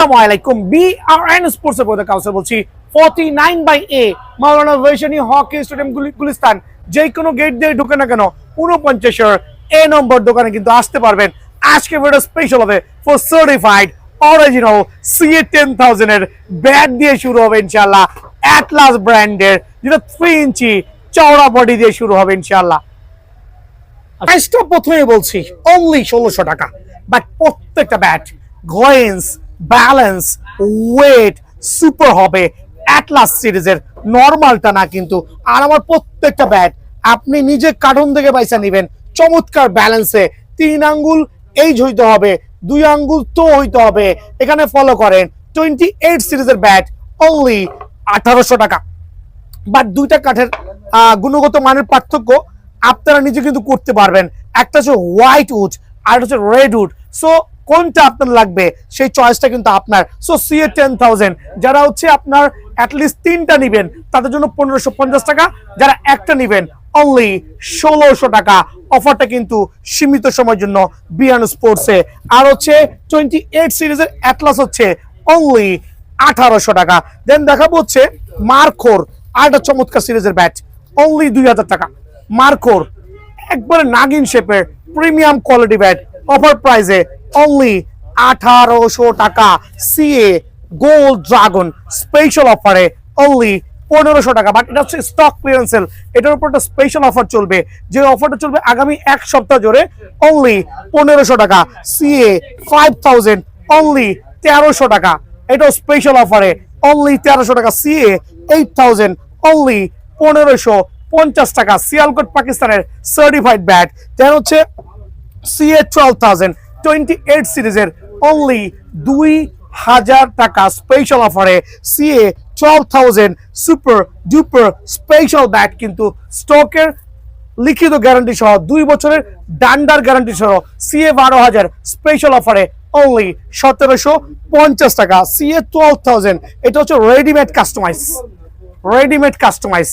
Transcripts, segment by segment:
আসসালামাইকুম বিআরএন স্পোর্টসের পক্ষ থেকে কাউসার বলছি 49/A মাওলানা ভাসানী হকি স্টেডিয়াম গুলিস্তান যে কোনো গেট দিয়ে ঢুকে না কেন 49 এ নম্বর দোকানে কিন্তু আসতে পারবেন। আজকে ভিডিও স্পেশাল হবে ফর সার্টিফাইড অরিজিনাল CA10000 এর ব্যাট দিয়ে শুরু হবে ইনশাআল্লাহ। অ্যাটলাস ব্র্যান্ডের যেটা 3 ইঞ্চি চওড়া বডি দিয়ে শুরু হবে ইনশাআল্লাহ। প্রাইসটা প্রথমেই বলছি অনলি 1600 টাকা, বাট প্রত্যেকটা ব্যাট গ্লেন্স ব্যালেন্স ওয়েট সুপার হবে অ্যাটলাস সিরিজের, নরমালটা না কিন্তু। আর আমার প্রত্যেকটা ব্যাট আপনি নিজে কার্টুন থেকে পয়সা নেবেন চমৎকার ব্যালেন্সে। 3 আঙ্গুল এইজ হইতে হবে, 2 আঙ্গুল তো হইতে হবে। এখানে ফলো করেন 28 সিরিজের ব্যাট অনলি 1800 টাকা। বাট দুইটা কাঠের গুণগত মানের পার্থক্য আপনারা নিজে কিন্তু করতে পারবেন। একটা হচ্ছে হোয়াইট উড আর হচ্ছে রেড উড। সো কোনটা আপনার লাগবে সেই চয়েসটা কিন্তু আপনার। সো CA10000 যারা হচ্ছে আপনার অ্যাটলিস্ট 3টা নেবেন তাদের জন্য 1550 টাকা, যারা একটা নেবেন অনলি 1600 টাকা। অফারটা কিন্তু সীমিত সময়ের জন্য বিআরএন স্পোর্টসে। আর হচ্ছে 28 সিরিজের অ্যাটলাস হচ্ছে অনলি 1800 টাকা। দেন দেখাবো হচ্ছে মার্কোর আরেকটা চমৎকার সিরিজের ব্যাট অনলি 2000 টাকা। মার্কোর একবারে নাগিন শেপের প্রিমিয়াম কোয়ালিটি ব্যাট অফার প্রাইসে অনলি 1800 টাকা। CA গোল্ড ড্রাগন স্পেশাল অফারে অনলি 1500 টাকা। বাট এটা হচ্ছে স্টক ক্লিয়ারেন্স সেল, এটার উপর একটা স্পেশাল অফার চলবে, যে অফারটা চলবে আগামী এক সপ্তাহ জুড়ে অনলি 1500 টাকা। CA5000 অনলি 1300 টাকা, এটাও স্পেশাল অফারে অনলি 1300 টাকা। CA8000 অনলি 1550 টাকা। সিয়ালকোট পাকিস্তানের সার্টিফাইড ব্যাট। দেন হচ্ছে CA12000 28 সিরিজের অনলি 2000 টাকা স্পেশাল অফারে। CA12000 super duper special bat কিন্তু স্টকের লিখিত গ্যারান্টি সহ 2 বছরের ডান্ডার গ্যারান্টি সহ CA12000 স্পেশাল অফারে অনলি 1750 টাকা। CA12000 এটা হচ্ছে রেডিমেড কাস্টমাইজ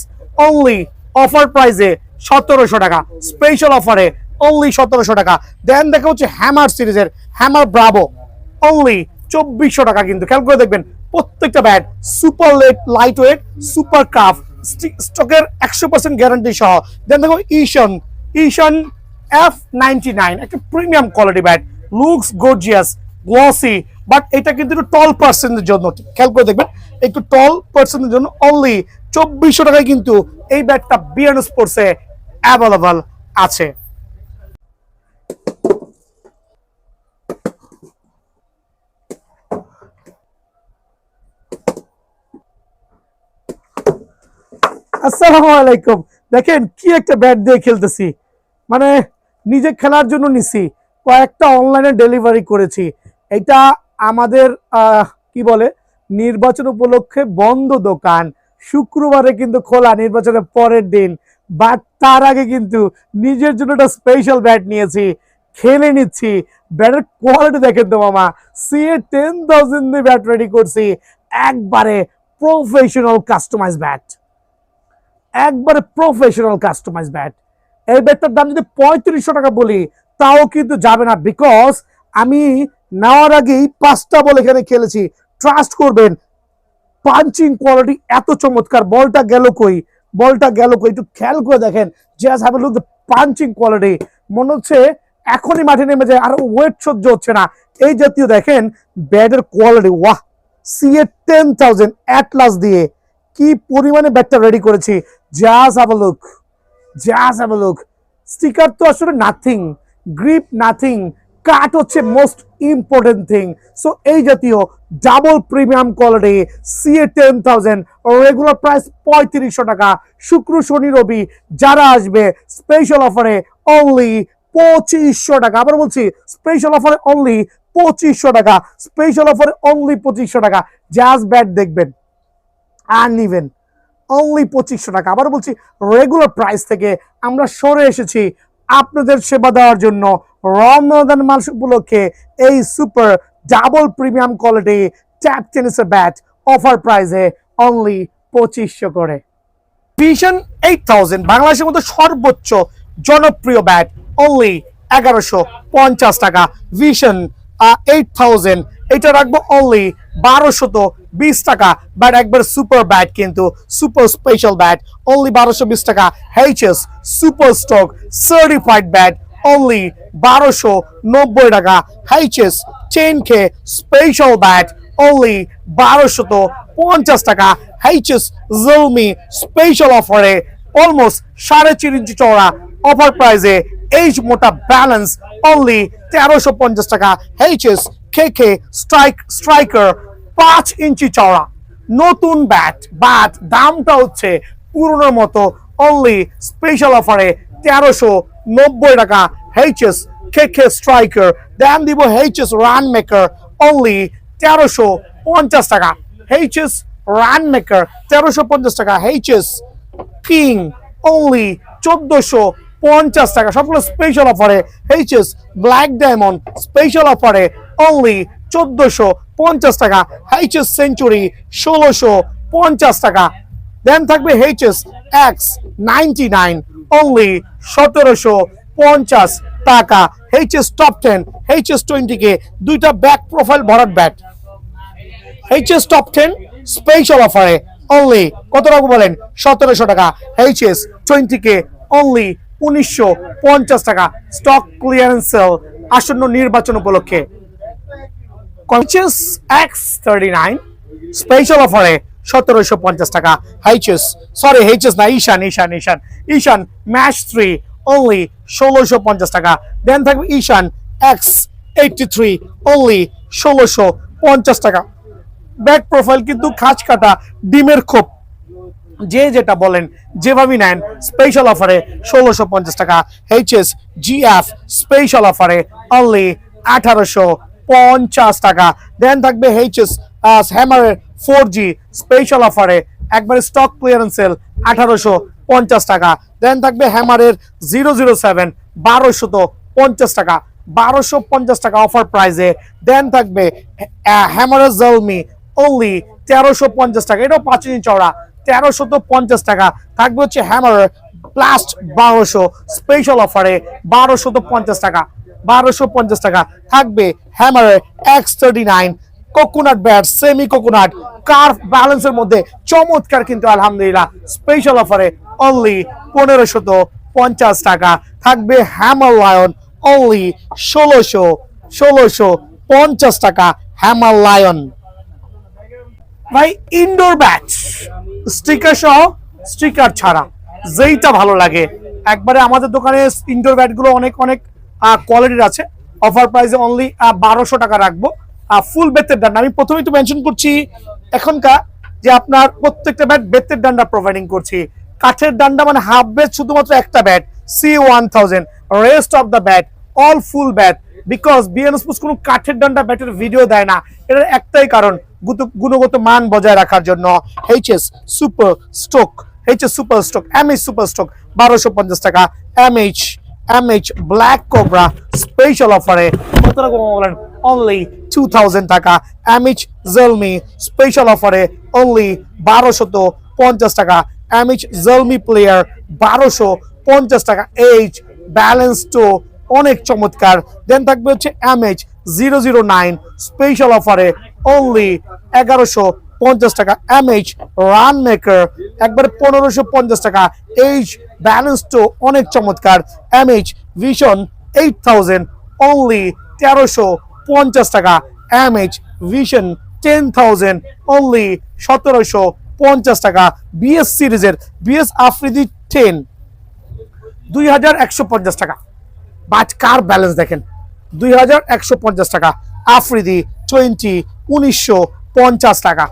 অনলি অফার প্রাইসে 1700 টাকা, স্পেশাল অফারে অনলি 1700 টাকা। দেন দেখা হচ্ছে হ্যামার সিরিজের হ্যামার ব্রাভো অনলি 2400 টাকা। কিন্তু খেয়াল করে দেখবেন প্রত্যেকটা bat super light weight super craft স্টকের 100% গ্যারান্টি সহ। দেন দেখো ঈশান F99 একটা premium quality bat, looks gorgeous glossy, but এটা কিন্তু একটু টল পার্সনের জন্য, খেয়াল করে দেখবেন একটু টল পার্সনের জন্য অনলি 2400 টাকায় কিন্তু এই ব্যাটটা বিআরএন স্পোর্টসে অ্যাভেলেবল আছে। আসসালামু আলাইকুম। দেখেন কি একটা ব্যাট দিয়ে খেলতেছি, মানে নিজে খেলার জন্য নিছি, কয়েকটা অনলাইনে ডেলিভারি করেছি। এটা আমাদের কি বলে নির্বাচন উপলক্ষে বন্ধ দোকান, শুক্রবারে কিন্তু খোলা নির্বাচনের পরের দিন। বাট তার আগে কিন্তু নিজের জন্য একটা স্পেশাল ব্যাট নিয়েছি, খেলে নিচ্ছি। ব্যাটের কোয়ালিটি দেখেন তো মামা, CA10000 দিয়ে ব্যাট রেডি করছি, একবারে প্রফেশনাল কাস্টমাইজ ব্যাট, একবারে প্রফেশনাল কাস্টমাইজ ব্যাট। এই ব্যাটটার দাম যদি 3500 টাকা বলি তাও কিন্তু যাবে না, বিকজ আমি নেওয়ার আগেই 5টা বল এখানে খেলেছি। ট্রাস্ট করবেন পাঞ্চিং কোয়ালিটি এত চমৎকার। বলটা গেল কই একটু খেয়াল করে দেখেন, just have a look the punching quality. মনে হচ্ছে এখনই মাঠে নেমে যায়, আর ওয়েট সহ্য হচ্ছে না এই জাতীয়। দেখেন ব্যাটের কোয়ালিটি, ওয়াহ। CA10000 অ্যাটলাস দিয়ে কি পরিমাণে ব্যাটটা রেডি করেছি, just have a look. Sticker তো আসলে নাথিং, গ্রিপ নাথিং, কাট হচ্ছে মোস্ট ইম্পর্টেন্ট থিং। সো এই জাতীয় double premium quality CA10000 regular price 3500 টাকা। শুক্র শনি রবি যারা আসবে স্পেশাল অফারে অনলি 2500 টাকা। আবার বলছি স্পেশাল অফারে অনলি 2500 টাকা, স্পেশাল অফারে অনলি 2500 টাকা। জাস্ট ব্যাট দেখবেন আর নিবেন অনলি 2500 টাকা। আবার বলছি রেগুলার প্রাইস থেকে আমরা সরে এসেছি আপনাদের সেবা দেওয়ার জন্য। রমজান মাস উপলক্ষে এই super double premium quality tap টেনিসের ব্যাট অফার প্রাইসে অনলি 2500 করে। ভিশন 8000 বাংলাদেশের মধ্যে সর্বোচ্চ জনপ্রিয় ব্যাট অনলি 1150 টাকা। ভিশন 8000 এটা রাখবো অনলি 1220 টাকা। ব্যাট একবার সুপার ব্যাট, কিন্তু সুপার স্পেশাল ব্যাট, অনলি 1220 টাকা। HS super stock certified bat, only 1290 টাকা। HS 10K special bat, only 1250 টাকা। এইচএস জলমি স্পেশাল অফারে অলমোস্ট 4.5 ইঞ্চি চওড়া অফার প্রাইজে এইচ মোটা ব্যালেন্স, অনলি 1350 টাকা। এইচএস কেকে স্ট্রাইকার 5 ইঞ্চি চওড়া নতুন ব্যাট দামটা হচ্ছে পুরোনোর মতো, অনলি স্পেশাল অফারে 1390 টাকা। এইচএস কেকে স্ট্রাইকার দেন দিব এইচএস রান মেকার, অনলি 1350 টাকা। এইচএস রান মেকার 1350 টাকা। এইচএস কিং অনলি 1450 টাকা, সবগুলো স্পেশাল অফারে। এইচএস ব্ল্যাক ডায়মন্ড স্পেশাল অফারে, অনলি 1450 টাকা। এইচএস সেঞ্চুরি 1650 টাকা। দেন থাকবে এইচএস এক্স 99, অনলি 1750 টাকা। এইচএস টপ 10, এইচএস 20K দুইটা ব্যাক প্রোফাইল ভরাট ব্যাট। এইচএস টপ 10 স্পেশাল অফারে, অনলি কত রাখবো বলেন? 1700 টাকা। এইচএস 20K অনলি 1950 টাকা। স্টক ক্লিয়ারেন্স সেল আসন্ন নির্বাচন উপলক্ষে। এইচএস এক্স 39 স্পেশাল অফারে 1750 টাকা। এইচএস এইচএস না, ঈশান ম্যাচ 3 অনলি 1650 টাকা। দেন থাকবে ঈশান এক্স 83 অনলি 1650 টাকা। ব্যাক প্রোফাইল কিন্তু খাঁজ কাটা ডিমের খোপ, যে যেটা বলেন যেভাবে নেন, স্পেশাল অফারে 1650 টাকা। এইচএস জিএফ স্পেশাল অফারে অনলি 1850 টাকা। দেন থাকবে এইচএস হ্যামারের 4G স্পেশাল অফারে একবারে স্টক ক্লিয়ারেন্স সেল 1850 টাকা। দেন থাকবে হ্যামারের 007 1250 টাকা, 1250 টাকা অফার প্রাইজে। দেন থাকবে হ্যামারের জলমি অনলি 1350 টাকা, এটাও 5 ইঞ্চি চওড়া, 1350 টাকা। থাকবে হচ্ছে হ্যামার প্লাস্ট 1200 স্পেশাল অফারে 1250 টাকা, 1250 টাকা। থাকবে hammer X39 coconut bat, semi coconut curve ব্যালেন্সের মধ্যে চমৎকার, কিন্তু আলহামদুলিল্লাহ স্পেশাল অফারে অনলি 1550 টাকা। থাকবে হ্যামার লায়ন অনলি 1650 টাকা। হ্যামার লায়ন ভাই ইনডোর ব্যাট স্টিকার সহ, স্টিকার ছাড়া যেইটা ভালো লাগে। একবারে আমাদের দোকানে ইনডোর ব্যাট গুলো অনেক কোয়ালিটির আছে। অফার প্রাইসে অনলি 1200 টাকা রাখবো। ফুল বেতের ডান্ডা, আমি প্রথমেই তো মেনশন করছি এখনকার যে আপনার প্রত্যেকটা ব্যাট বেতের ডান্ডা প্রোভাইডিং করছি। কাঠের ডান্ডা মানে হাফ ব্যাট শুধুমাত্র একটা bat C1000, rest of the bat all full bat. Because BN sports কোনো কাঠের ডান্ডা ব্যাটের ভিডিও দেয় না, এটার একটাই কারণ গুণগত মান বজায় রাখার জন্য। HS super stock, HS super stock, MH super stock 1250 টাকা। এমএইচ ব্ল্যাক কোবরা স্পেশাল অফারে কত টাকা বলেন? অনলি 2000 টাকা। এমএইচ জলমি স্পেশাল অফারে অনলি 1250 টাকা। এমএইচ জলমি প্লেয়ার 1250 টাকা। এইচ ব্যালেন্স টু অনেক চমৎকার। দেন থাকবে হচ্ছে এমএইচ 009 স্পেশাল অফারে অনলি 1150 টাকা। এমএইচ রান মেকার একবারে 1550 টাকা। এইচ ব্যালেন্স টু অনেক চমৎকার। এমএইচ ভিশন 8000 অনলি 1350 টাকা। এমএইচ ভিশন 10000 অনলি 1750 টাকা। বিএস সিরিজের বিএস আফ্রিদি 10 2150 টাকা। বাট কার ব্যালেন্স দেখেন, 2150 টাকা। আফ্রিদি 20 1950 টাকা।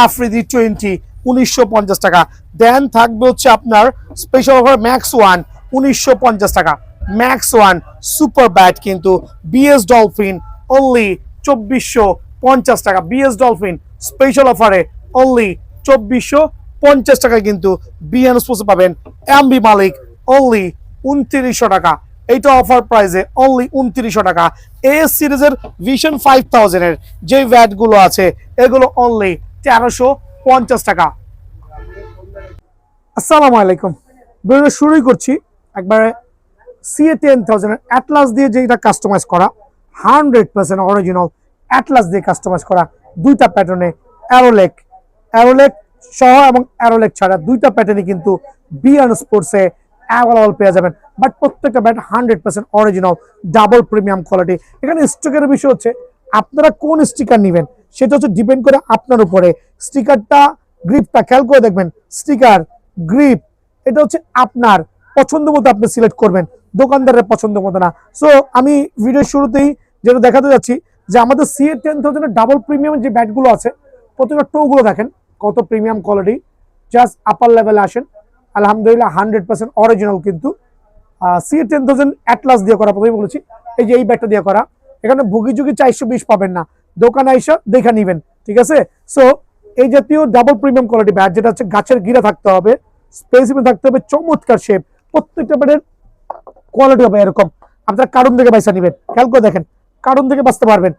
আফ্রিদি 20 1950 টাকা। দেন থাকবে হচ্ছে আপনার স্পেশাল অফার ম্যাক্স ওয়ান 1950 টাকা। ম্যাক্স ওয়ান সুপার ব্যাট কিন্তু বিএস ডলফিন অনলি 2450 টাকা। বিএস ডলফিন স্পেশাল অফারে অনলি 2450 টাকা কিন্তু বিএন স্পোর্টসে পাবেন। এমবি মালিক অনলি 2900 টাকা। এইটা অফার প্রাইসে অনলি 2900 টাকা। এএস সিরিজের ভিশন 5000 এর যে ব্যাট গুলো আছে এগুলো অনলি 1350 টাকা। আসসালামু আলাইকুম, ভিডিও শুরুই করছি একবারে CA 10000 এর অ্যাটলাস দিয়ে যেটা কাস্টমাইজ করা 100% অরিজিনাল অ্যাটলাস দিয়ে কাস্টমাইজ করা, দুইটা প্যাটার্নে, অ্যারোলেক অ্যারোলেক সহ এবং অ্যারোলেক ছাড়া দুইটা প্যাটার্নই কিন্তু বিয়ান স্পোর্টসে অ্যাভেলেবল পেয়ে যাবেন। বাট প্রত্যেকটা bat 100% original, double premium quality. এখানে স্টিকারের বিষয় হচ্ছে আপনারা কোন স্টিকার নেবেন সেটা হচ্ছে ডিপেন্ড করে আপনার উপরে। স্টিকারটা, গ্রিপটা খেয়াল করে দেখবেন, স্টিকার, গ্রিপ, এটা হচ্ছে আপনার পছন্দ মতো আপনি সিলেক্ট করবেন, দোকানদারের পছন্দ মতো না। সো আমি ভিডিওর শুরুতেই যেটা দেখাতে যাচ্ছি যে আমাদের CA-10,000 ডাবল প্রিমিয়াম যে ব্যাটগুলো আছে, প্রত্যেকটা টোগুলো দেখেন কত প্রিমিয়াম কোয়ালিটি। জাস্ট আপার লেভেলে আসেন, আলহামদুলিল্লাহ 100% অরিজিনাল কিন্তু CA-10,000 অ্যাটলাস দিয়ে করা। প্রথমে বলেছি এই যে এই ব্যাটটা দিয়ে করা, এখানে ভুগি যুগি 420 পাবেন না, দোকানে এসে দেখে নিবেন, ঠিক আছে। সো এই জাতীয় ডাবল প্রিমিয়াম কোয়ালিটি ব্যাট, যেটা হচ্ছে গাছের গিরা থাকতে হবে, স্পেসিফিক থাকতে হবে, চমৎকার শেপ, প্রত্যেকটা ব্যাটের কোয়ালিটি হবে এরকম। আপনারা কার্টুন থেকে বাইসা নিবেন, খেয়াল করে দেখেন, কার্টুন থেকে বাঁচতে পারবেন।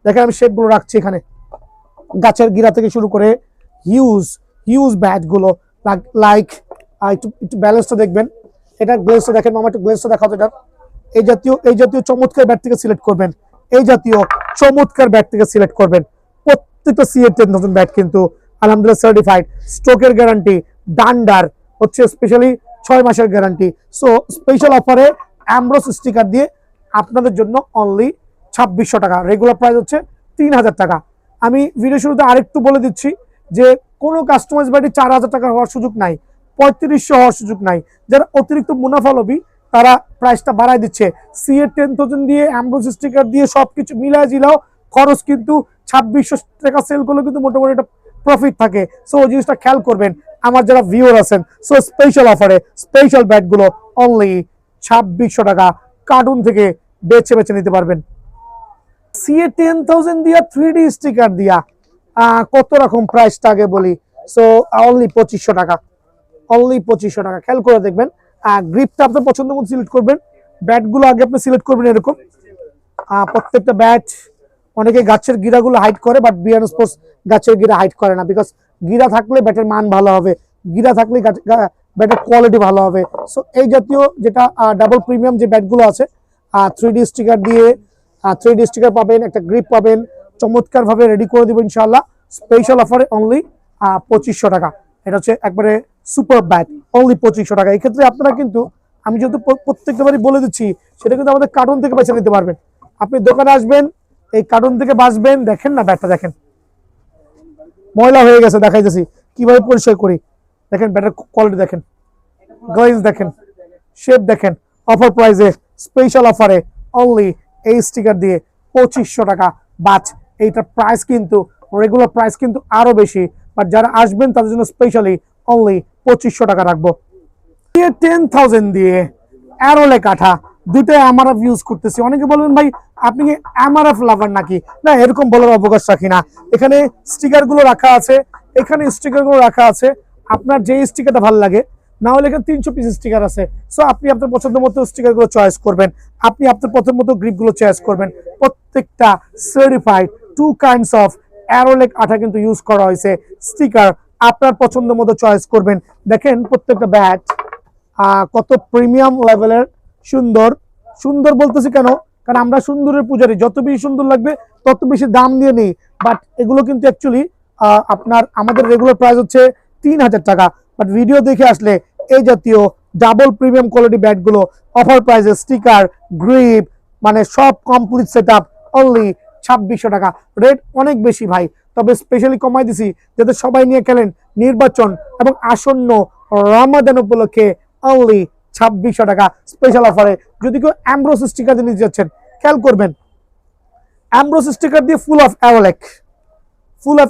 দেখেন আমি শেপগুলো রাখছি এখানে, গাছের গিরা থেকে শুরু করে হিউজ হিউজ ব্যাটগুলো, লাইক একটু একটু ব্যালেন্সটা দেখবেন, এটা গ্লেসটা দেখেন মামা, একটু গ্লেসটা দেখাও তো। এটা এই জাতীয় চমৎকার ব্যাট থেকে সিলেক্ট করবেন, এই জাতীয় চমৎকার ব্যাট থেকে সিলেক্ট করবেন। প্রত্যেকটা CA-10,000 ব্যাট কিন্তু আলহামদুলিল্লাহ সার্টিফাইড, স্ট্রোকের গ্যারান্টি, ডান্ডার হচ্ছে স্পেশালি 6 মাসের গ্যারান্টি। সো স্পেশাল অফারে অ্যামব্রোস স্টিকার দিয়ে আপনাদের জন্য অনলি 2600 টাকা, রেগুলার প্রাইস হচ্ছে 3000 টাকা। আমি ভিডিও শুরুতে আরেকটু বলে দিচ্ছি যে কোনো কাস্টমাইজ ব্যাটে 4000 টাকা হওয়ার সুযোগ নাই, 3500 হওয়ার সুযোগ নাই। যারা অতিরিক্ত মুনাফা লোভী তারা প্রাইসটা বাড়ায় দিচ্ছে। CA-10,000 দিয়ে অ্যামব্রোস স্টিকার দিয়ে সবকিছু মিলায় জিলাও খরচ কিন্তু 2600 টাকা সেল করলে কিন্তু মোটামুটি একটা প্রফিট থাকে। সো ওই জিনিসটা খেয়াল করবেন আমার যারা ভিউয়ার আছেন। সো স্পেশাল অফারে স্পেশাল ব্যাটগুলো অনলি 2600 টাকা, কার্টুন থেকে বেছে বেছে নিতে পারবেন। CA-10,000 দিয়া 3D স্টিকার দিয়া কত রকম প্রাইসটা আগে বলি। সো অনলি 2500 টাকা, অনলি 2500 টাকা। খেয়াল করে দেখবেন, গ্রিপটা আপনার পছন্দ মতো সিলেক্ট করবেন, ব্যাটগুলো আগে আপনি সিলেক্ট করবেন এরকম। প্রত্যেকটা ব্যাট, অনেকে গাছের গিরাগুলো হাইড করে, বাট বিয়ান স্পোর্টস গাছের গিরা হাইড করে না, বিকজ গিরা থাকলে ব্যাটের মান ভালো হবে, গিরা থাকলে ব্যাটের কোয়ালিটি ভালো হবে। সো এই জাতীয় যেটা ডাবল প্রিমিয়াম যে ব্যাটগুলো আছে, 3D স্টিকার দিয়ে 3D স্টিকার পাবেন, একটা গ্রিপ পাবেন, চমৎকার ভাবে রেডি করে দিব ইনশাআল্লাহ। স্পেশাল অফারে অনলি 2500 টাকা। এটা হচ্ছে একবারে সুপার ব্যাট, অনলি 2500 টাকা। এই ক্ষেত্রে আপনারা কিন্তু, আমি যেহেতু প্রত্যেকটা বারই বলে দিচ্ছি, সেটা কিন্তু আমাদের কার্টুন থেকে বেছে নিতে পারবেন। আপনি দোকানে আসবেন, এই কার্টুন থেকে বাঁচবেন, দেখেন না ব্যাটটা দেখেন ময়লা হয়ে গেছে, দেখাইতেছি কিভাবে পরিষ্কার করি। দেখেন ব্যাটের কোয়ালিটি দেখেন, গ্লেজ দেখেন, শেপ দেখেন। অফার প্রাইসে, স্পেশাল অফারে অনলি এই স্টিকার দিয়ে 2500 টাকা। বাট এইটার প্রাইস কিন্তু, রেগুলার প্রাইস কিন্তু আরো বেশি, বাট যারা আসবেন তাদের জন্য স্পেশালি অনলি 2500 টাকা রাখবো। 10,000 দিয়ে অ্যারোলে কাঠা, দুটোই এমআরএফ ইউজ করতেছি। অনেকে বলবেন ভাই আপনি কি এমআরএফ লাভার নাকি? না, এরকম বলার অবকাশ রাখি না। এখানে স্টিকার গুলো রাখা আছে, এখানে স্টিকার গুলো রাখা আছে, আপনার যে স্টিকারটা ভালো লাগে, না হলে এখানে 300 পিস স্টিকার আছে। সো আপনি আপনার পছন্দ মতো স্টিকার গুলো চয়েস করবেন, আপনি আপনার পছন্দ মতো গ্রিপ গুলো চয়েস করবেন। প্রত্যেকটা সার্টিফাইড 2 কাইন্ডস অফ অ্যারোলেক আঠা কিন্তু ইউজ করা হয়েছে। স্টিকার আপনার পছন্দ মতো চয়েস করবেন। দেখেন প্রত্যেকটা ব্যাট কত প্রিমিয়াম লেভেলের, সুন্দর। সুন্দর বলতেছি কেন, কারণ আমরা সুন্দরের পূজারি, যত বেশি সুন্দর লাগবে তত বেশি দাম দিয়ে নেই। বাট এগুলো কিন্তু অ্যাকচুয়ালি আপনার আমাদের রেগুলার প্রাইস হচ্ছে 3000 টাকা। বাট ভিডিও দেখে আসলে এই জাতীয় ডাবল প্রিমিয়াম কোয়ালিটি ব্যাটগুলো অফার প্রাইসে, স্টিকার, গ্রিপ, মানে সব কমপ্লিট সেট আপ অনলি 2600 টাকা। রেট অনেক বেশি ভাই, তবে স্পেশালি কমাই দিছি যাতে সবাই নিয়ে খেলেন। নির্বাচন এবং আসন্ন রমাদান উপলক্ষে অনলি 2600 টাকা স্পেশাল অফারে। যদি কেউ অ্যামব্রোস স্টিকার দিয়ে নিতে যাচ্ছেন, খেয়াল করবেন অ্যামব্রোস স্টিকার দিয়ে ফুল অফ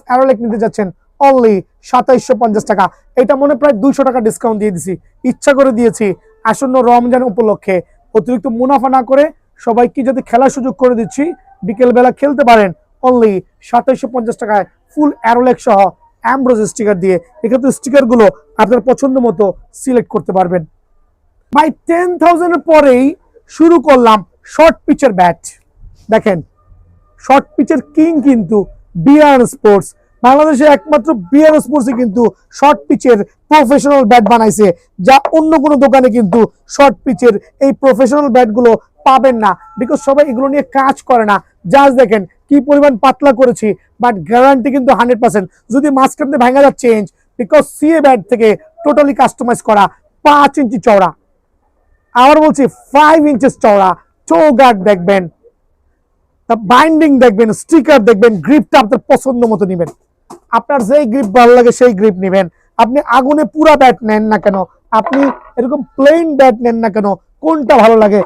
অ্যারোলেক নিতে যাচ্ছেন অনলি 2750 টাকা। এটা মনে প্রায় 200 টাকা ডিসকাউন্ট দিয়ে দিছি, ইচ্ছা করে দিয়েছি আসন্ন রমজান উপলক্ষে। অতিরিক্ত মুনাফা না করে সবাইকে যদি খেলার সুযোগ করে দিচ্ছি, বিকেল বেলা খেলতে পারেন অনলি 2750 টাকায় ফুল অ্যারোলেক সহ অ্যামব্রোস স্টিকার দিয়ে। এক্ষেত্রে স্টিকার গুলো আপনার পছন্দ মতো সিলেক্ট করতে পারবেন। ভাই 10,000 এর পরেই শুরু করলাম শর্ট পিচের ব্যাট। দেখেন শর্ট পিচের কিং কিন্তু বিআর স্পোর্টস, বাংলাদেশে একমাত্র বিআর স্পোর্টসই কিন্তু শর্ট পিচের প্রফেশনাল ব্যাট বানাইছে, যা অন্য কোনো দোকানে কিন্তু শর্ট পিচের এই প্রফেশনাল ব্যাটগুলো পাবেন না, বিকজ সবাই এগুলো নিয়ে কাজ করে না। জাস্ট দেখেন কি পরিমাণ পাতলা করেছি, বাট গ্যারান্টি কিন্তু 100%। যদি মাঝখান দিয়ে ভাঙা যাচ্ছে চেঞ্জ, বিকজ সিএ ব্যাট থেকে টোটালি কাস্টমাইজ করা, 5 ইঞ্চি চওড়া, আবার বলছি 5 ইঞ্চেস চওড়া। টো গার্ড দেখবেন, বাইন্ডিং দেখবেন, স্টিকার দেখবেন, গ্রিপটা আপনার পছন্দ মতো নেবেন। আপনার যেই গ্রিপ ভালো লাগে সেই গ্রিপ নেবেন। আপনি আগুনে পুরা ব্যাট নেন না কেন, আপনি এরকম প্লেন ব্যাট নেন না কেন, কোনটা ভালো লাগে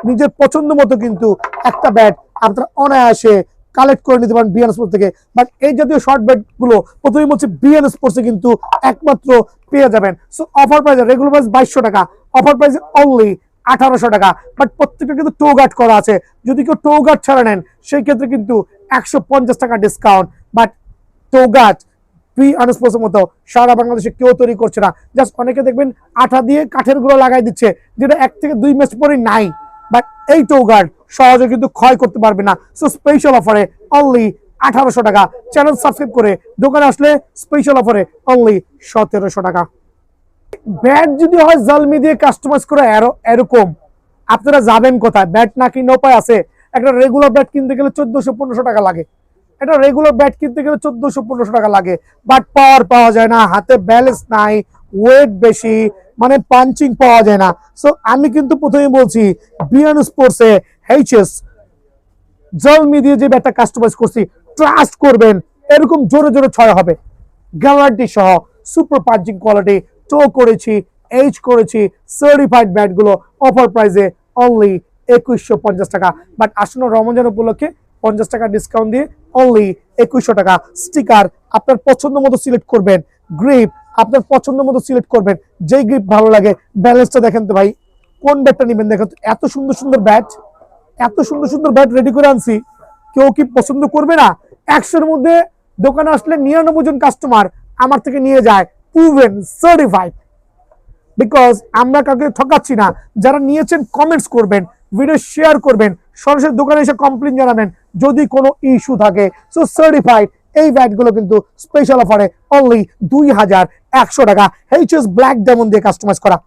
নিজের পছন্দ মতো কিন্তু একটা ব্যাট আপনারা অনায়াসে কালেক্ট করে নিতে পারেন বিএন স্পোর্টস থেকে। বাট এই জাতীয় শর্ট ব্যাট গুলো প্রথমেই বলছি বিএন স্পোর্টসে কিন্তু একমাত্র পেয়ে যাবেন। So offer price, regular price 2200 টাকা, অফার প্রাইস অনলি 1800 টাকা। বাট প্রত্যেকটা কিন্তু টো গার্ড করা আছে। যদি কেউ টো গার্ড ছাড়া নেন সেই ক্ষেত্রে কিন্তু 150 টাকা discount. But toe guard BN স্পোর্টসের মতো সারা বাংলাদেশে কেউ তৈরি করছে না। জাস্ট অনেকে দেখবেন আঠা দিয়ে কাঠের গুলো লাগাই দিচ্ছে, যেটা 1 থেকে 2 মাস পরে নাই। বাট এই টো গার্ড সহজে কিন্তু ক্ষয় করতে পারবে না। সো স্পেশাল অফারে অনলি 1800 টাকা। চ্যানেল সাবস্ক্রাইব করে দোকানে আসলে স্পেশাল অফারে অনলি 1700 টাকা। ব্যাট যদি হয় জালমি দিয়ে কাস্টমাইজ করে এরকম, আপনারা যাবেন কোথায়? ব্যাট না কিনে উপায় আছে? একটা রেগুলার ব্যাট কিনতে গেলে 1400-1500 টাকা লাগে। এটা রেগুলার ব্যাট কিনতে গেলে 1400-1500 টাকা লাগে। বাট পাওয়া যায় না, হাতে ব্যালেন্স নাই, ওয়েট বেশি, মানে পাঞ্চিং পাওয়া যায় না। সো আমি কিন্তু প্রথমেই বলছি বিএন স্পোর্টসে এইচএস জালমি দিয়ে যে ব্যাটটা কাস্টমাইজ করছি, ট্রাস্ট করবেন এরকম জোরে জোরে ছয় হবে, গ্যারান্টি সহ, সুপার পাঞ্চিং কোয়ালিটি, টো করেছি, এইচ করেছি, সার্টিফাইড ব্যাট গুলো অফার প্রাইসে অনলি 2150 টাকা। বাট আসন্ন রমজান উপলক্ষে 50 টাকা ডিসকাউন্ট দিয়ে অনলি 2100 টাকা। স্টিকার আপনার পছন্দ মতো সিলেক্ট করবেন, গ্রিপ আপনার পছন্দ মতো সিলেক্ট করবেন, যেই গ্রিপ ভালো লাগে। ব্যালেন্সটা দেখেন তো ভাই, কোন ব্যাটটা নেবেন দেখেন তো। এত সুন্দর সুন্দর ব্যাট, এত সুন্দর সুন্দর ব্যাট রেডি করে আনছি, কেউ কি পছন্দ করবে না? 100-এর মধ্যে দোকানে আসলে 99 জন কাস্টমার আমার থেকে নিয়ে যায় প্রুভেন সার্টিফাইড। বিকজ আমরা কাউকে ঠকাচ্ছি না। যারা নিয়েছেন কমেন্টস করবেন, ভিডিও শেয়ার করবেন, সরাসরি দোকানে এসে কমপ্লেন জানাবেন যদি কোনো ইস্যু থাকে। সো সার্টিফাইড এই ব্যাটগুলো কিন্তু স্পেশাল অফারে অনলি 2100 টাকা। এইচএস ব্ল্যাক ডায়মন্ড দিয়ে কাস্টমাইজ করা।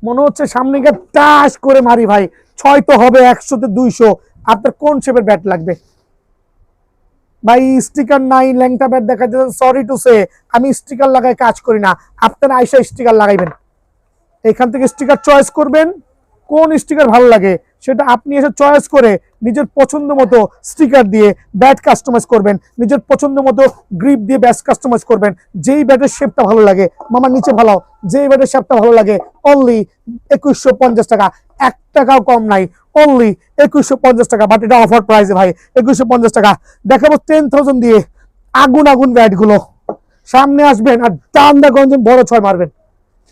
মনে হচ্ছে সামনে গিয়ে টাস করে মারি ভাই, 6 তো হবে, 100-তে 200। আপনার কোন শেপের ব্যাট লাগবে ভাই? স্টিকার নাই, ল্যাংটা ব্যাট দেখা যাচ্ছে। সরি টু সে, আমি স্টিকার লাগাই কাজ করি না। আপনারা আইসা স্টিকার লাগাইবেন, এখান থেকে স্টিকার চয়েস করবেন, কোন স্টিকার ভালো লাগে সেটা আপনি এসে চয়েস করে নিজের পছন্দ মতো স্টিকার দিয়ে ব্যাট কাস্টমাইজ করবেন, নিজের পছন্দ মতো গ্রিপ দিয়ে ব্যাট কাস্টমাইজ করবেন। যেই ব্যাটের শেপটা ভালো লাগে, মামা নিচে ভালো, যেই ব্যাটের শেপটা ভালো লাগে অনলি 2150 টাকা। 1 টাকাও কম নাই, অনলি 2150 টাকা। বাট এটা অফার প্রাইসে ভাই, 2150 টাকা। দেখাবো 10,000 দিয়ে আগুন আগুন ব্যাট গুলো। সামনে আসবেন আর টান দা গঞ্জন বড় ছয় মারবেন।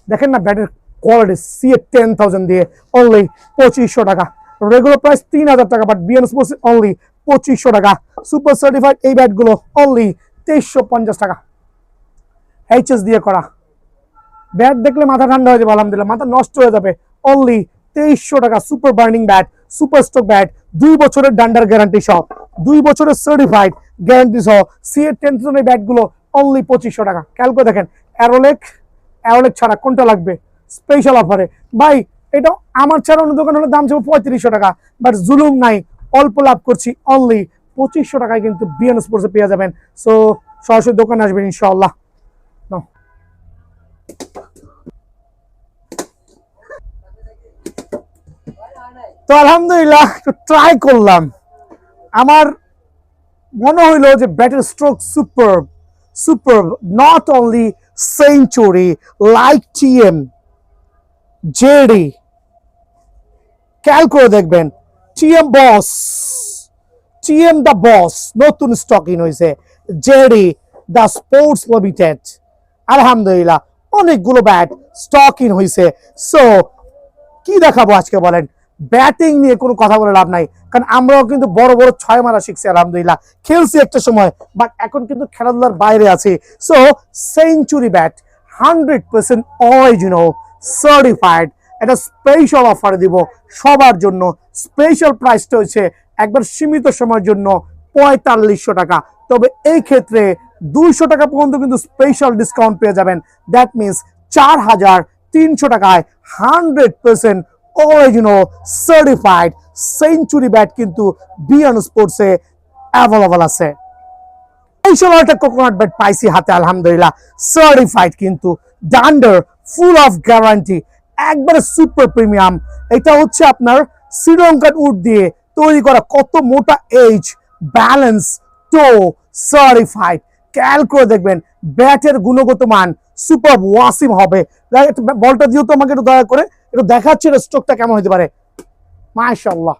দেখেন না ব্যাটের কোয়ালিটি, সিএ 10,000 দিয়ে অনলি 2500 টাকা। রেগুলার প্রাইস 3000 টাকা, বাট বিএন স্পোর্টস অনলি 2500 টাকা। সুপার সার্টিফাইড এই ব্যাটগুলো অনলি 2350 টাকা। এইচএস দিয়ে করা ব্যাট দেখলে মাথা ঠান্ডা হয়ে যাবে, আলহামদুলিল্লাহ মাথা নষ্ট হয়ে যাবে। অনলি 2300 টাকা। Super burning bat, super stock bat, 2 বছরের ডান্ডার গ্যারান্টি সহ, 2 বছরের সার্টিফাইড গ্যারান্টি সহ সিএ 10,000 এই ব্যাটগুলো অনলি 2500 টাকা। খেয়াল করে দেখেন, অ্যারোলেক ছাড়া কোনটা লাগবে স্পেশাল অফারে ভাই? এটা আমার ছাড়া অন্য দোকান হলে দাম ছিল 3500 টাকা। বাট জুলুম নাই, অল্প লাভ করছি, অনলি 2500 টাকায় কিন্তু বিএন স্পোর্টসে পেয়ে যাবেন। সো সরাসরি দোকানে আসবেন ইনশাআল্লাহ। তো আলহামদুলিল্লাহ ট্রাই করলাম, আমার মনে হইলো যে ব্যাটের stroke super super, not only century like TM JD. খেয়াল করে দেখবেন TM boss, TM the boss নতুন স্টক ইন হয়েছে, জেডি দ্য স্পোর্টস লিমিটেড। আলহামদুলিল্লাহ অনেকগুলো ব্যাট স্টক ইন হয়েছে। সো কি দেখাবো আজকে বলেন? ব্যাটিং নিয়ে কোনো কথা বলে লাভ নাই, কারণ আমরাও কিন্তু বড় বড় ছয় মারা শিখছি, আলহামদুলিল্লাহ খেলছি একটা সময়, বাট এখন কিন্তু খেলাধুলার বাইরে আছি। So century bat 100% original certified, এটা স্পেশাল অফার দিব সবার জন্য। স্পেশাল প্রাইসটা হচ্ছে একবার সীমিত সময়ের জন্য 4500 টাকা। তবে এই ক্ষেত্রে 200 টাকা পর্যন্ত কিন্তু স্পেশাল ডিসকাউন্ট পেয়ে যাবেন। দ্যাট মিনস 4300 টাকায় 100% অরিজিনাল সার্টিফাইড সেঞ্চুরি ব্যাট কিন্তু বিয়ন স্পোর্টসে অ্যাভেলেবল আছে। এই সময় একটা কোকোনাট ব্যাট পাইছি হাতে আলহামদুলিল্লাহ, সার্টিফাইড কিন্তু ডান্ডার, ফুল অফ গ্যারান্টি, একবারে সুপার প্রিমিয়াম। এটা হচ্ছে আপনার শ্রীলঙ্কান উড দিয়ে তৈরি করা, কত মোটা এজ, ব্যালেন্স, টো, সার্টিফাইড। খেয়াল করে দেখবেন ব্যাটের গুণগত মান সুপার ওয়াসিম হবে। বলটা দিও তো আমাকে একটু দয়া করে, একটু দেখাচ্ছি স্ট্রোকটা কেমন হতে পারে। মাশাআল্লাহ,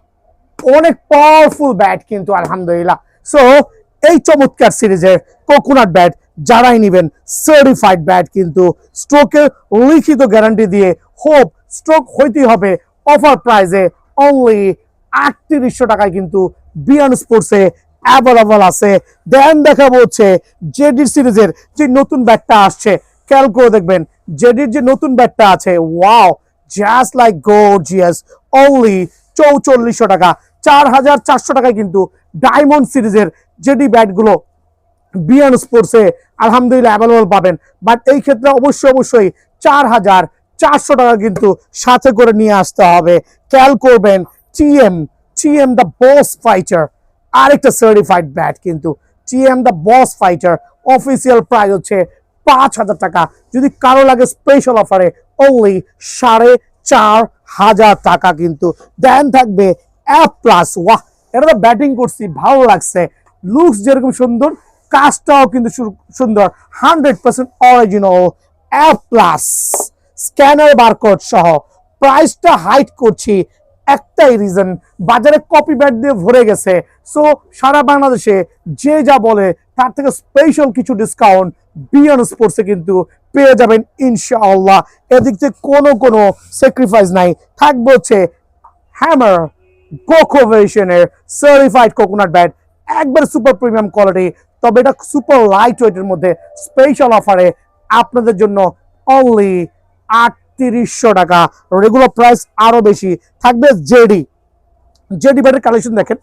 অনেক পাওয়ারফুল ব্যাট কিন্তু আলহামদুলিল্লাহ। সো এই চমৎকার সিরিজের কোকোনাট ব্যাট যারাই নেবেন, সার্টিফাইড ব্যাট কিন্তু স্ট্রোকের লিখিত গ্যারান্টি দিয়ে, হোপ স্ট্রোক হইতেই হবে অফার প্রাইজে অনলি 3800 টাকায় কিন্তু বিয়ন স্পোর্টসে অ্যাভেলেবল আছে। দেন দেখাবো হচ্ছে জেডি সিরিজের যে নতুন ব্যাটটা আসছে, খেয়াল করে দেখবেন জেডির যে নতুন ব্যাটটা আছে, wow, just like gorgeous, only 4400 টাকা, 4400 টাকায় কিন্তু ডায়মন্ড সিরিজের জেডি ব্যাটগুলো বিয়ন স্পোর্টসে আলহামদুলিল্লাহ অ্যাভেলেবল পাবেন। বাট এই ক্ষেত্রে অবশ্যই 4400 টাকা কিন্তু সাথে করে নিয়ে আসতে হবে। খেয়াল করবেন টিএম দ্য বস ফাইটার, আরেকটা সার্টিফাইড ব্যাট কিন্তু TM the boss fighter, official price হচ্ছে 5000 টাকা। যদি কারো লাগে স্পেশাল অফারে অনলি 4500 টাকা কিন্তু। দেন থাকবে এফ প্লাস, ওয়াহ, এটা তো ব্যাটিং করছি ভালো লাগছে, লুকস যেরকম সুন্দর কাজটাও কিন্তু সুন্দর, 100% original F plus scanner barcode সহ। প্রাইসটা হাইট করছি একটাই রিজন, বাজারে কপি ব্যাট দিয়ে ভরে গেছে। সো সারা বাংলাদেশে যে যা বলে তার থেকে স্পেশাল কিছু ডিসকাউন্ট বিয়ন স্পোর্টসে কিন্তু পেয়ে যাবেন ইনশাআল্লাহ। এদিক থেকে কোনো স্যাক্রিফাইস নাই। থাকবে হচ্ছে হ্যামার গোকো ভেরিয়েশনের সার্টিফাইড কোকোনাট ব্যাট, একবার সুপার প্রিমিয়াম কোয়ালিটি, তবে এটা সুপার লাইট ওয়েটের মধ্যে স্পেশাল অফারে আপনাদের জন্য অনলি 3800 টাকা। রেগুলার প্রাইস আরো বেশি থাকবে। জেডি ব্যাটের কালেকশন দেখেন,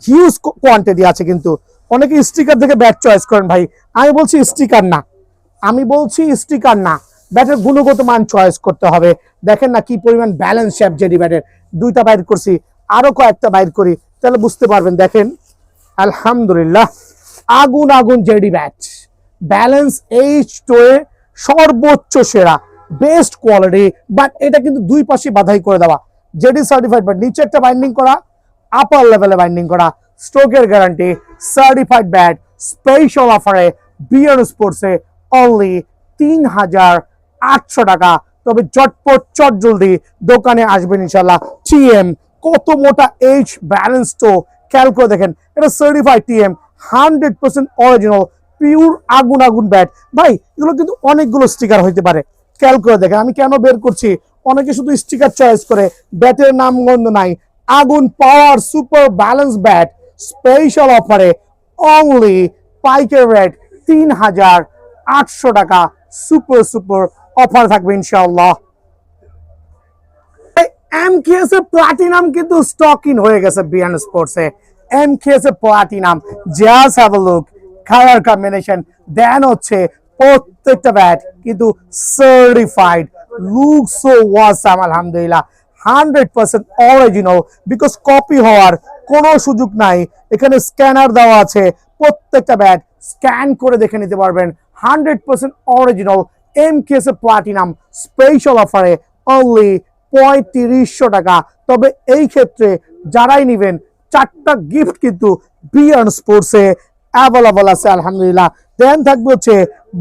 হিউজ কোয়ান্টিটি আছে কিন্তু। অনেকে স্টিকার থেকে ব্যাট চয়েস করেন ভাই, আমি বলছি স্টিকার না, ব্যাটের গুণগত মান চয়েস করতে হবে। দেখেন না কি পরিমাণ ব্যালেন্স শেপ জেডি ব্যাটের, দুইটা বাইর করছি, আরো কয়েকটা বাইর করি তাহলে বুঝতে পারবেন। দেখেন আলহামদুলিল্লাহ, আগুন জেডি ব্যাট, ব্যালেন্স এইচ টোয়ে সর্বোচ্চ সেরা, বেস্ট কোয়ালিটি। বাট এটা কিন্তু দুই পাশে বাধাই করে দেওয়া, জেডি সার্টিফাইড ব্যাট, নিচে একটা বাইন্ডিং করা, আপার লেভেলে বাইন্ডিং করা, স্ট্রোকের গ্যারান্টি, সার্টিফাইড ব্যাট, স্পেশাল অফারে বিয়ন স্পোর্টসে অনলি 3800 টাকা। তবে চটপট চট জলদি দোকানে আসবেন ইনশাল্লাহ। টিএম, কত মোটা এইচ, ব্যালেন্স তো খেয়াল করে দেখেন, এটা সার্টিফাইড টিএম, 100% অরিজিনাল, পিওর আগুন ব্যাট। ভাই এগুলো কিন্তু অনেকগুলো স্টিকার হইতে পারে, খেয়াল করে দেখেন। আমি কেন বের করছি, অনেকে শুধু স্টিকার চয়েস করে, ব্যাটের নাম গন্ধ নাই। আগুন পাওয়ার সুপার ব্যালেন্স ব্যাট স্পেশাল অফারে অনলি পাইকারি রেট 3800 টাকা, সুপার অফার থাকবে ইনশাআল্লাহ। এমকেএস এর প্লাটিনাম কিন্তু স্টক ইন হয়ে গেছে বিয়ন স্পোর্টসে। এমকেএস এর platinum, just have a look, colour combination, then হচ্ছে প্রত্যেকটা ব্যাট কিন্তু সার্টিফাইড, লুক সো ওয়াসাম আলহামদুলিল্লাহ, 100% অরিজিনাল, বিকজ কপি হওয়ার কোনো সুযোগ নাই। এখানে স্ক্যানার দেওয়া আছে, প্রত্যেকটা ব্যাট স্ক্যান করে দেখে নিতে পারবেন, 100% অরিজিনাল এমকেএস এর প্লাটিনাম, স্পেশাল অফারে অনলি 3500 টাকা। তবে এই ক্ষেত্রে যারাই নেবেন 4টা গিফট কিন্তু বিয়ন স্পোর্টসে অ্যাভেলেবল আছে আলহামদুলিল্লাহ। দেন থাকবে হচ্ছে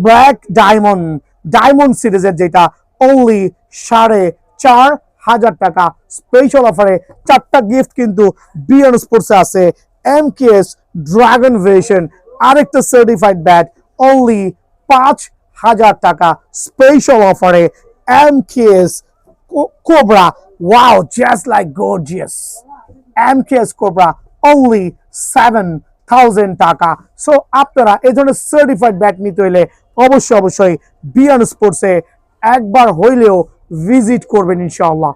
ব্ল্যাক ডায়মন্ড সিরিজের, যেটা অনলি 4500 টাকা, স্পেশাল অফারে 4টা গিফট কিন্তু বিয়ন স্পোর্টসে আছে। এমকেএস ড্রাগন ভেরিয়েশন, আরেকটা সার্টিফাইড ব্যাট অনলি 5000 টাকা, স্পেশাল অফারে। MKS Cobra, wow, just like gorgeous. MKS Cobra only 7000 টাকা। সো আপনারা এই ধরনের সার্টিফাইড ব্যাট নিতে হলে অবশ্যই বিয়ন স্পোর্টসে একবার হইলেও ভিজিট করবেন ইনশাআল্লাহ।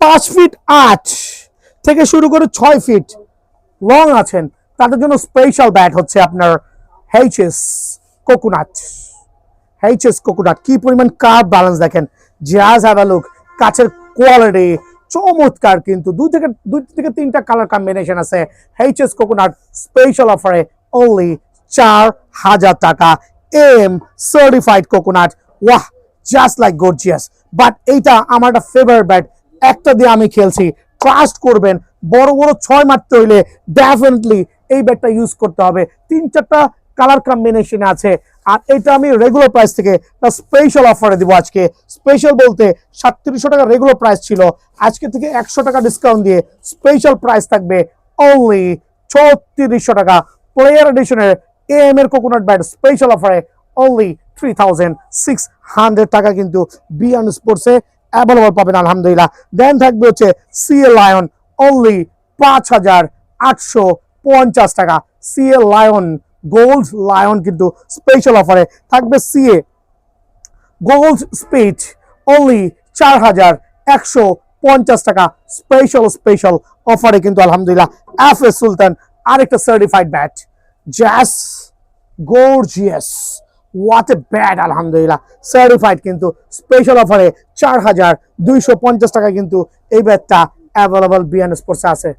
5 ফিট 8 থেকে শুরু করে 6 ফিট লং আছেন, তাদের জন্য স্পেশাল ব্যাট হচ্ছে আপনার এইচএস কোকোনাট। কি পরিমাণ কার্ভ ব্যালেন্স দেখেন, জাস্ট হ্যাভ আ লুক। কাছের কোয়ালিটি চমৎকার, কিন্তু দুই থেকে তিনটা কালার কম্বিনেশন আছে। এইচএস কোকোনাট স্পেশাল অফারে অনলি 4,000 টাকা। M certified coconut, wow just like gorgeous. But এইটা আমার একটা ফেভারিট ব্যাট, একটা দিয়ে আমি খেলছি, ট্রাস্ট করবেন। বড় বড় 6 মারতে হইলে ডেফিনেটলি এই ব্যাটটা ইউজ করতে হবে। 3-4টা কালার কম্বিনেশন আছে। আর এটা আমি রেগুলার প্রাইস থেকে স্পেশাল অফারে দিব আজকে। স্পেশাল বলতে 3700 টাকা রেগুলার প্রাইস ছিল, আজকে থেকে 100 টাকা ডিসকাউন্ট দিয়ে স্পেশাল প্রাইস থাকবে অনলি 3600 টাকা। প্লেয়ার এডিশনের এম এর কোকোনাট ব্যাট স্পেশাল অফারে অনলি 3600 টাকা কিন্তু বিয়ান স্পোর্টসে অ্যাভেলেবল পাবেন আলহামদুলিল্লাহ। দেন থাকবে হচ্ছে সিএল লায়ন অনলি 5850 টাকা। সিএল লায়ন গোল্ড লায়ন কিন্তু স্পেশাল অফারে থাকবে। সিএ গোল্ড স্পিড অনলি 4150 টাকা স্পেশাল অফারে কিন্তু আলহামদুলিল্লাহ। এফ এ সুলতান আরেকটা certified bat, just gorgeous, what a bat আলহামদুলিল্লাহ, সার্টিফাইড কিন্তু স্পেশাল অফারে 4250 টাকা কিন্তু এই ব্যাটটা অ্যাভেলেবল বিয়ান স্পোর্টসে আছে।